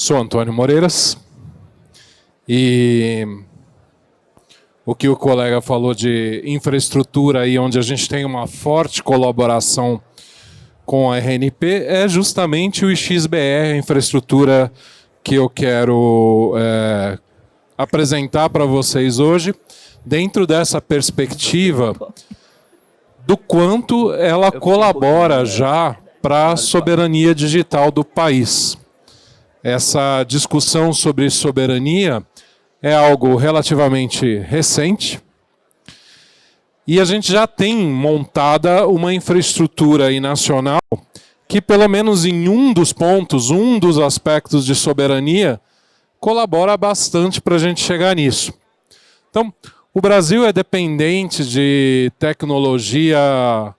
Sou Antônio Moreiras e o que o colega falou de infraestrutura aí, onde a gente tem uma forte colaboração com a RNP, é justamente o IXBR, a infraestrutura que eu quero apresentar para vocês hoje, dentro dessa perspectiva do quanto ela colabora já para a soberania digital do país. Essa discussão sobre soberania é algo relativamente recente e a gente já tem montada uma infraestrutura aí nacional que, pelo menos em um dos pontos, um dos aspectos de soberania, colabora bastante para a gente chegar nisso. Então, o Brasil é dependente de tecnologia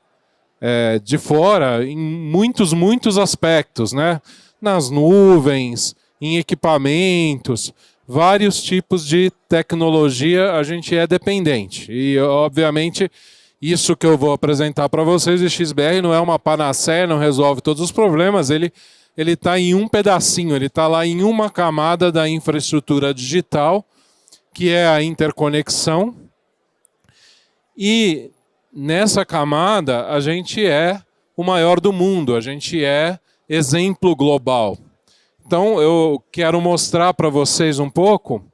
de fora em muitos aspectos, né? Nas nuvens, em equipamentos, vários tipos de tecnologia a gente é dependente. E, obviamente, isso que eu vou apresentar para vocês, o XBR não é uma panaceia, não resolve todos os problemas, ele está em um pedacinho, ele está lá em uma camada da infraestrutura digital, que é a interconexão. E nessa camada a gente é o maior do mundo, a gente é exemplo global. Então eu quero mostrar para vocês um pouco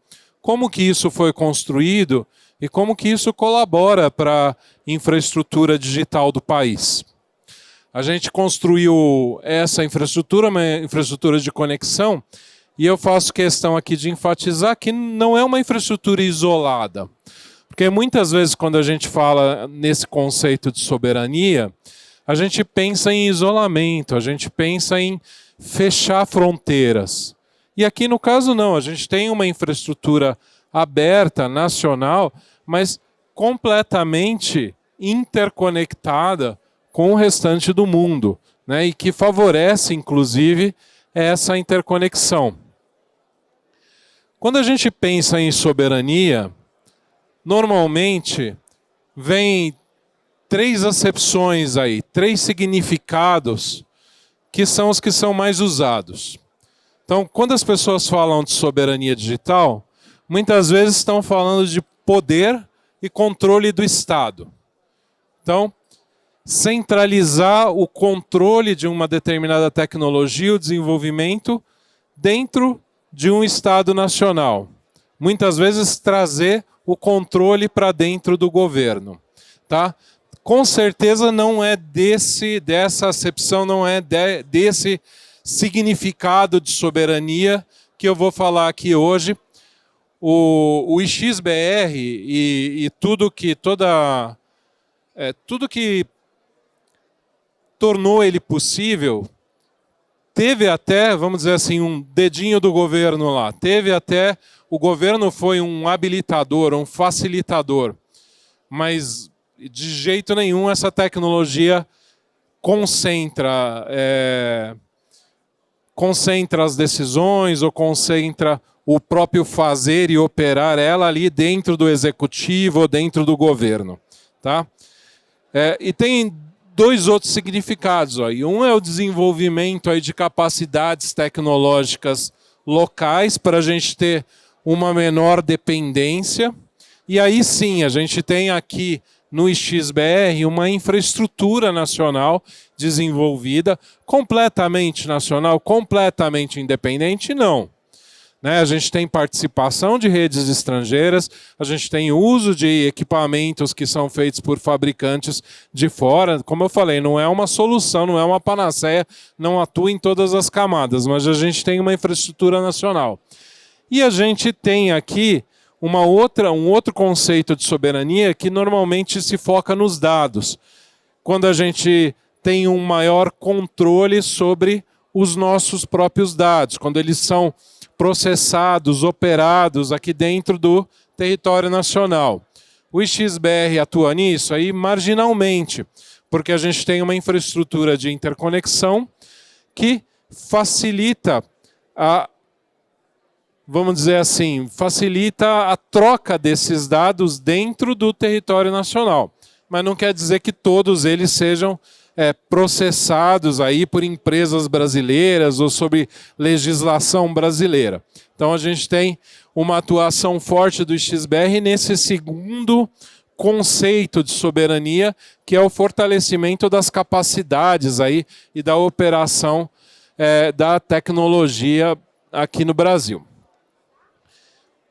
como que isso foi construído e como que isso colabora para a infraestrutura digital do país. A gente construiu essa infraestrutura, uma infraestrutura de conexão, e eu faço questão aqui de enfatizar que não é uma infraestrutura isolada. Porque muitas vezes quando a gente fala nesse conceito de soberania, a gente pensa em isolamento, a gente pensa em fechar fronteiras. E aqui no caso não, a gente tem uma infraestrutura aberta, nacional, mas completamente interconectada com o restante do mundo, né? E que favorece, inclusive, essa interconexão. Quando a gente pensa em soberania, normalmente vem três acepções aí, três significados que são os que são mais usados. Então, quando as pessoas falam de soberania digital, muitas vezes estão falando de poder e controle do Estado. Então, centralizar o controle de uma determinada tecnologia, o desenvolvimento, dentro de um Estado nacional. Muitas vezes trazer o controle para dentro do governo. Tá? Com certeza não é dessa acepção, não é desse significado de soberania que eu vou falar aqui hoje. O IXBR e tudo que tornou ele possível, teve até, vamos dizer assim, um dedinho do governo lá. Teve até, o governo foi um habilitador, um facilitador. Mas de jeito nenhum essa tecnologia concentra as decisões ou concentra o próprio fazer e operar ela ali dentro do executivo ou dentro do governo. Tá? E tem dois outros significados aí. Um é o desenvolvimento aí de capacidades tecnológicas locais para a gente ter uma menor dependência. E aí sim, a gente tem aqui no IXBR uma infraestrutura nacional desenvolvida, completamente nacional, completamente independente, não. A gente tem participação de redes estrangeiras, a gente tem uso de equipamentos que são feitos por fabricantes de fora. Como eu falei, não é uma solução, não é uma panaceia, não atua em todas as camadas, mas a gente tem uma infraestrutura nacional. E a gente tem aqui um outro conceito de soberania que normalmente se foca nos dados. Quando a gente tem um maior controle sobre os nossos próprios dados, quando eles são processados, operados aqui dentro do território nacional. O IXBR atua nisso aí marginalmente, porque a gente tem uma infraestrutura de interconexão que facilita vamos dizer assim, facilita a troca desses dados dentro do território nacional. mas não quer dizer que todos eles sejam processados aí por empresas brasileiras ou sob legislação brasileira. Então a gente tem uma atuação forte do XBR nesse segundo conceito de soberania, que é o fortalecimento das capacidades aí e da operação da tecnologia aqui no Brasil.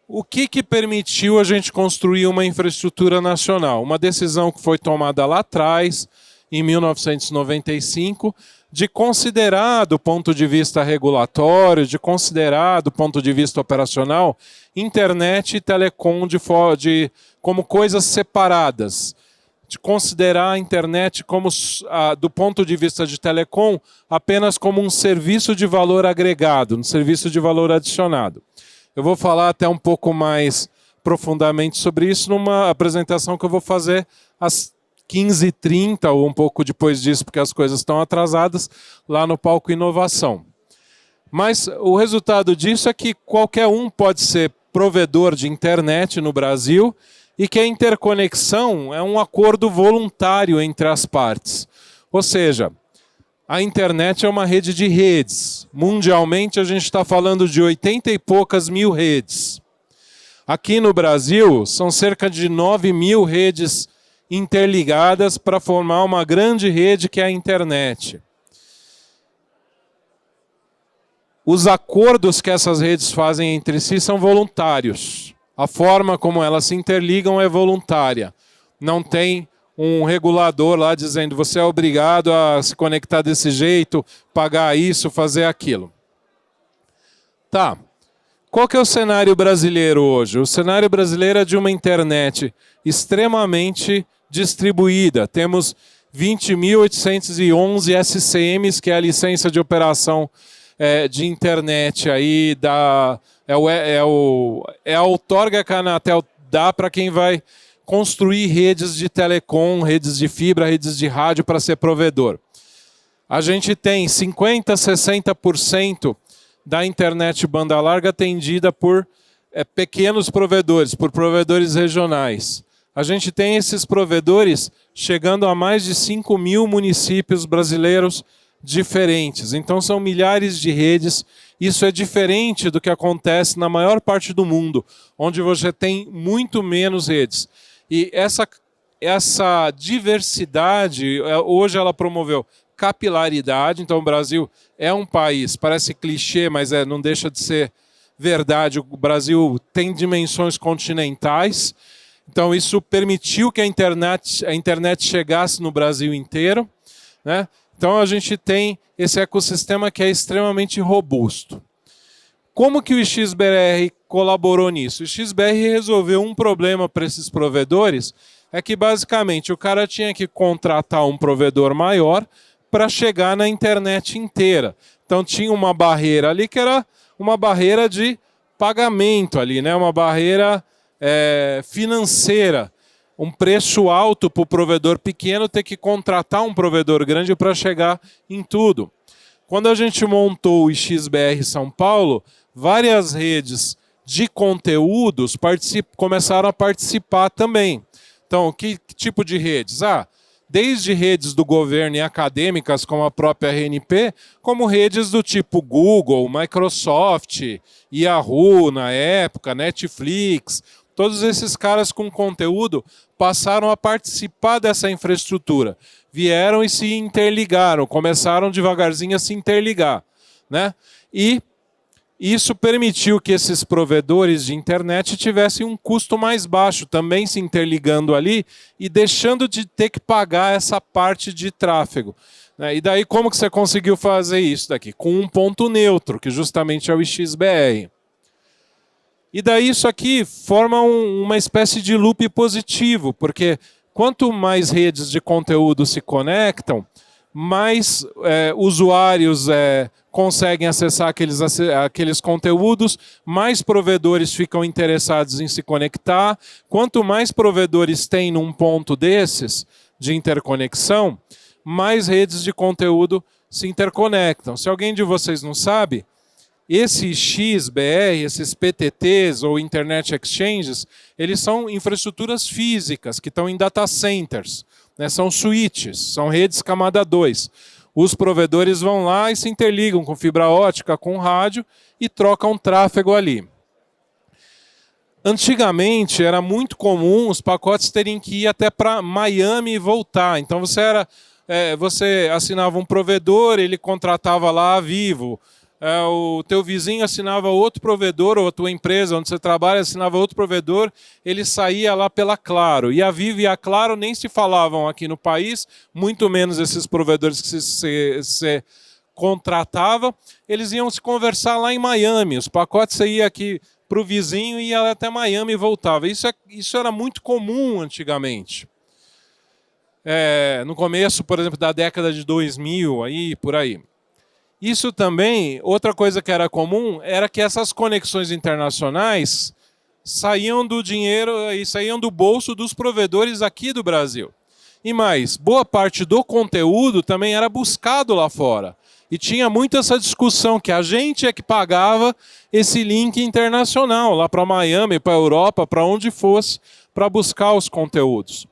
O que permitiu a gente construir uma infraestrutura nacional? Uma decisão que foi tomada lá atrás, em 1995, de considerar, do ponto de vista regulatório, de considerar, do ponto de vista operacional, internet e telecom como coisas separadas. De considerar a internet como, do ponto de vista de telecom, apenas como um serviço de valor agregado, um serviço de valor adicionado. Eu vou falar até um pouco mais profundamente sobre isso numa apresentação que eu vou fazer às 15h30 ou um pouco depois disso, porque as coisas estão atrasadas, lá no Palco Inovação. Mas o resultado disso é que qualquer um pode ser provedor de internet no Brasil e que a interconexão é um acordo voluntário entre as partes. Ou seja, a internet é uma rede de redes. Mundialmente, a gente está falando de 80 e poucas mil redes. Aqui no Brasil, são cerca de 9.000 redes interligadas para formar uma grande rede que é a internet. Os acordos que essas redes fazem entre si são voluntários. A forma como elas se interligam é voluntária. Não tem um regulador lá dizendo você é obrigado a se conectar desse jeito, pagar isso, fazer aquilo. Tá. Qual que é o cenário brasileiro hoje? O cenário brasileiro é de uma internet extremamente distribuída. Temos 20.811 SCMs, que é a licença de operação de internet aí a outorga que a Anatel dá para quem vai construir redes de telecom, redes de fibra, redes de rádio para ser provedor. A gente tem 50%, 60% da internet banda larga atendida por pequenos provedores, por provedores regionais. A gente tem esses provedores chegando a mais de 5.000 municípios brasileiros diferentes. Então são milhares de redes. Isso é diferente do que acontece na maior parte do mundo, onde você tem muito menos redes. E essa diversidade, hoje ela promoveu capilaridade. Então o Brasil é um país, parece clichê, mas não deixa de ser verdade. O Brasil tem dimensões continentais. Então isso permitiu que a internet chegasse no Brasil inteiro, né? Então a gente tem esse ecossistema que é extremamente robusto. Como que o XBR colaborou nisso? O XBR resolveu um problema para esses provedores, é que basicamente o cara tinha que contratar um provedor maior para chegar na internet inteira. Então tinha uma barreira ali que era uma barreira de pagamento ali, né? Uma barreira financeira. Um preço alto para o provedor pequeno ter que contratar um provedor grande para chegar em tudo. Quando a gente montou o XBR São Paulo, várias redes de conteúdos começaram a participar também. Então, que tipo de redes? Desde redes do governo e acadêmicas, como a própria RNP, como redes do tipo Google, Microsoft, Yahoo na época, Netflix. Todos esses caras com conteúdo passaram a participar dessa infraestrutura. Vieram e se interligaram, começaram devagarzinho a se interligar, né? E isso permitiu que esses provedores de internet tivessem um custo mais baixo, também se interligando ali e deixando de ter que pagar essa parte de tráfego. E daí como que você conseguiu fazer isso daqui? Com um ponto neutro, que justamente é o XBR. E daí isso aqui forma uma espécie de loop positivo, porque quanto mais redes de conteúdo se conectam, mais usuários conseguem acessar aqueles conteúdos, mais provedores ficam interessados em se conectar. Quanto mais provedores tem num ponto desses de interconexão, mais redes de conteúdo se interconectam. Se alguém de vocês não sabe, Esses XBR, esses PTTs ou Internet Exchanges, eles são infraestruturas físicas que estão em data centers, né? São switches, são redes camada 2. Os provedores vão lá e se interligam com fibra ótica, com rádio e trocam tráfego ali. Antigamente era muito comum os pacotes terem que ir até para Miami e voltar. Então você assinava um provedor, ele contratava lá a Vivo. O teu vizinho assinava outro provedor, ou a tua empresa onde você trabalha assinava outro provedor, ele saía lá pela Claro. E a Vivo e a Claro nem se falavam aqui no país, muito menos esses provedores que você contratava, eles iam se conversar lá em Miami. Os pacotes você ia aqui para o vizinho e ia até Miami e voltava. Isso era muito comum antigamente. No começo, por exemplo, da década de 2000, aí, por aí. Isso também, outra coisa que era comum, era que essas conexões internacionais saíam do dinheiro e saíam do bolso dos provedores aqui do Brasil. E mais, boa parte do conteúdo também era buscado lá fora. E tinha muito essa discussão que a gente é que pagava esse link internacional, lá para Miami, para a Europa, para onde fosse, para buscar os conteúdos.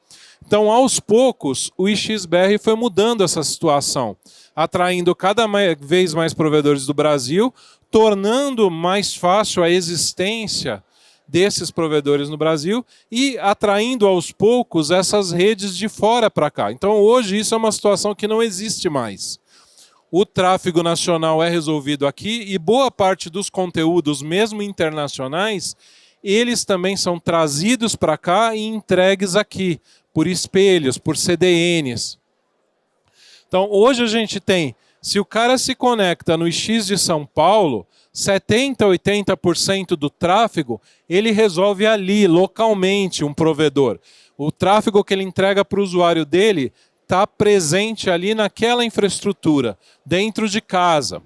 Então, aos poucos, o IXBR foi mudando essa situação, atraindo cada vez mais provedores do Brasil, tornando mais fácil a existência desses provedores no Brasil e atraindo aos poucos essas redes de fora para cá. Então, hoje, isso é uma situação que não existe mais. O tráfego nacional é resolvido aqui e boa parte dos conteúdos, mesmo internacionais, eles também são trazidos para cá e entregues aqui, por espelhos, por CDNs. Então, hoje a gente tem, se o cara se conecta no X de São Paulo, 70%, 80% do tráfego, ele resolve ali, localmente, um provedor. O tráfego que ele entrega para o usuário dele está presente ali naquela infraestrutura, dentro de casa.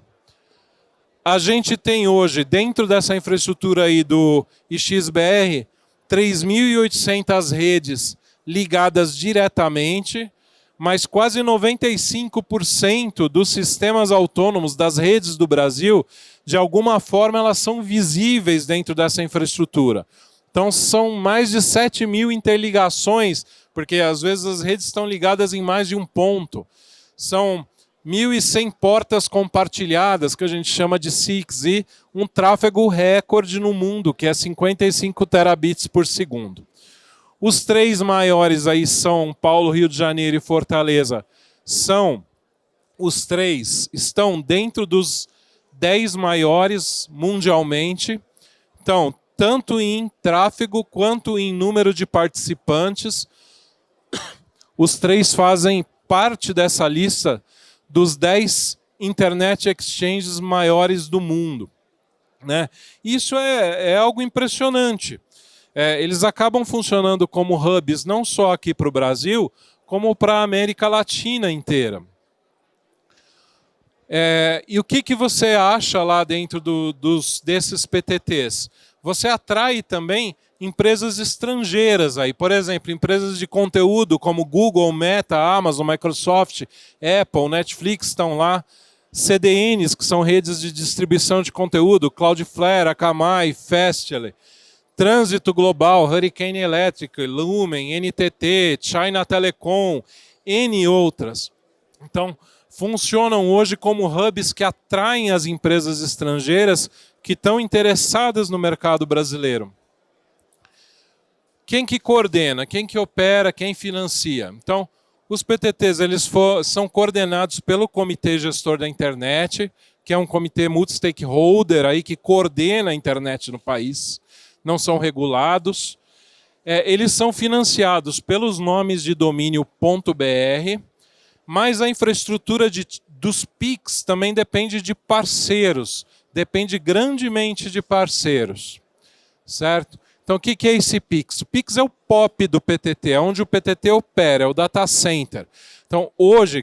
A gente tem hoje, dentro dessa infraestrutura aí do IXBR, 3.800 redes ligadas diretamente, mas quase 95% dos sistemas autônomos das redes do Brasil, de alguma forma, elas são visíveis dentro dessa infraestrutura. Então, são mais de 7.000 interligações, porque às vezes as redes estão ligadas em mais de um ponto. São 1.100 portas compartilhadas, que a gente chama de SIX, e um tráfego recorde no mundo, que é 55 terabits por segundo. Os três maiores aí, São Paulo, Rio de Janeiro e Fortaleza, os três estão dentro dos 10 maiores mundialmente. Então, tanto em tráfego quanto em número de participantes, os três fazem parte dessa lista dos 10 Internet Exchanges maiores do mundo, né? Isso é algo impressionante. Eles acabam funcionando como hubs não só aqui para o Brasil, como para a América Latina inteira. E o que você acha lá dentro desses PTTs? Você atrai também empresas estrangeiras aí, por exemplo, empresas de conteúdo como Google, Meta, Amazon, Microsoft, Apple, Netflix estão lá, CDNs, que são redes de distribuição de conteúdo, Cloudflare, Akamai, Fastly, Trânsito Global, Hurricane Electric, Lumen, NTT, China Telecom, N outras. Então, funcionam hoje como hubs que atraem as empresas estrangeiras que estão interessadas no mercado brasileiro. Quem que coordena, quem que opera, quem financia? Então, os PTTs eles são coordenados pelo Comitê Gestor da Internet, que é um comitê multi-stakeholder aí que coordena a internet no país. Não são regulados. Eles são financiados pelos nomes de domínio .br, mas a infraestrutura dos PICs também depende de parceiros, depende grandemente de parceiros, certo? Então, o que é esse PIX? O PIX é o POP do PTT, é onde o PTT opera, é o data center. Então, hoje,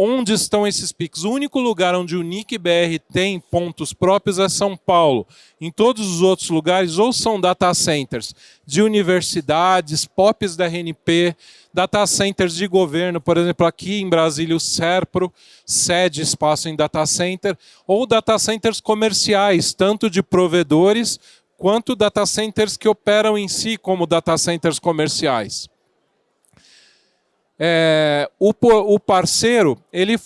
Onde estão esses PICs? O único lugar onde o NIC-BR tem pontos próprios é São Paulo. Em todos os outros lugares, ou são data centers de universidades, POPs da RNP, data centers de governo, por exemplo, aqui em Brasília, o SERPRO, cede espaço em data center, ou data centers comerciais, tanto de provedores, quanto data centers que operam em si como data centers comerciais. O parceiro ele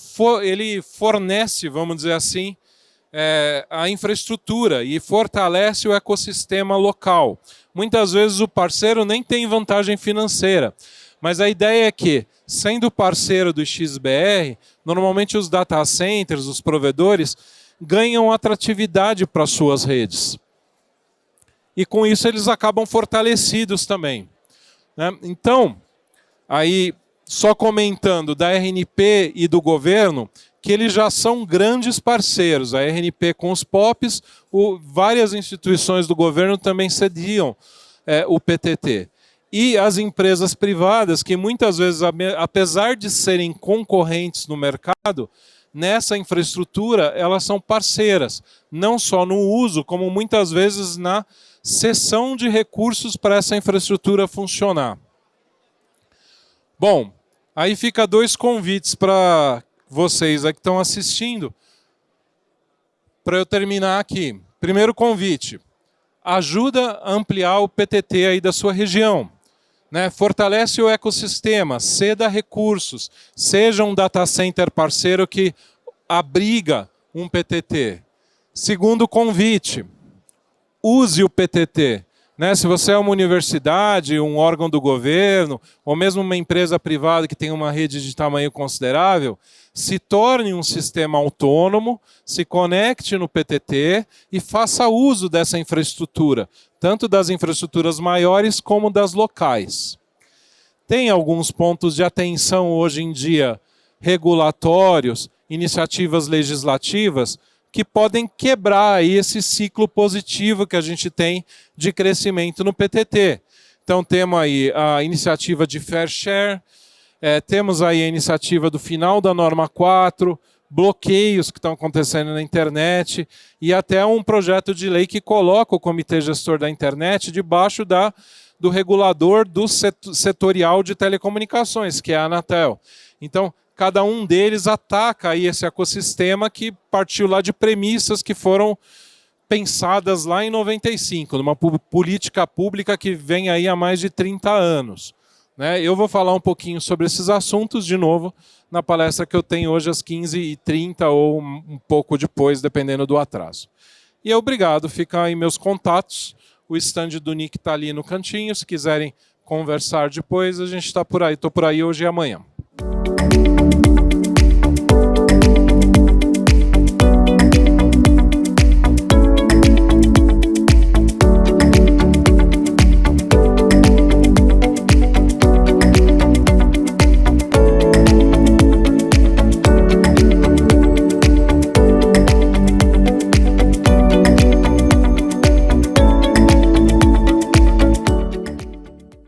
fornece, vamos dizer assim, a infraestrutura e fortalece o ecossistema local. Muitas vezes o parceiro nem tem vantagem financeira, mas a ideia é que, sendo parceiro do XBR, normalmente os data centers, os provedores, ganham atratividade para suas redes. E com isso eles acabam fortalecidos também, né? Então, aí, só comentando da RNP e do governo, que eles já são grandes parceiros. A RNP com os POPs, várias instituições do governo também cediam o PTT. E as empresas privadas, que muitas vezes, apesar de serem concorrentes no mercado, nessa infraestrutura, elas são parceiras, não só no uso, como muitas vezes na cessão de recursos para essa infraestrutura funcionar. Bom, aí fica dois convites para vocês aí que estão assistindo, para eu terminar aqui. Primeiro convite, ajuda a ampliar o PTT aí da sua região, né? Fortalece o ecossistema, ceda recursos, seja um data center parceiro que abriga um PTT. Segundo convite, use o PTT. Né? Se você é uma universidade, um órgão do governo, ou mesmo uma empresa privada que tem uma rede de tamanho considerável, se torne um sistema autônomo, se conecte no PTT e faça uso dessa infraestrutura, tanto das infraestruturas maiores como das locais. Tem alguns pontos de atenção hoje em dia, regulatórios, iniciativas legislativas, que podem quebrar aí esse ciclo positivo que a gente tem de crescimento no PTT. Então temos aí a iniciativa de Fair Share, temos aí a iniciativa do final da norma 4, bloqueios que estão acontecendo na internet e até um projeto de lei que coloca o Comitê Gestor da Internet debaixo do regulador do setorial de telecomunicações, que é a Anatel. Então, cada um deles ataca aí esse ecossistema que partiu lá de premissas que foram pensadas lá em 95, numa política pública que vem aí há mais de 30 anos. Né? Eu vou falar um pouquinho sobre esses assuntos, de novo, na palestra que eu tenho hoje às 15h30 ou um pouco depois, dependendo do atraso. E obrigado, ficam aí meus contatos. O stand do NIC está ali no cantinho, se quiserem conversar depois, a gente está por aí. Estou por aí hoje e amanhã.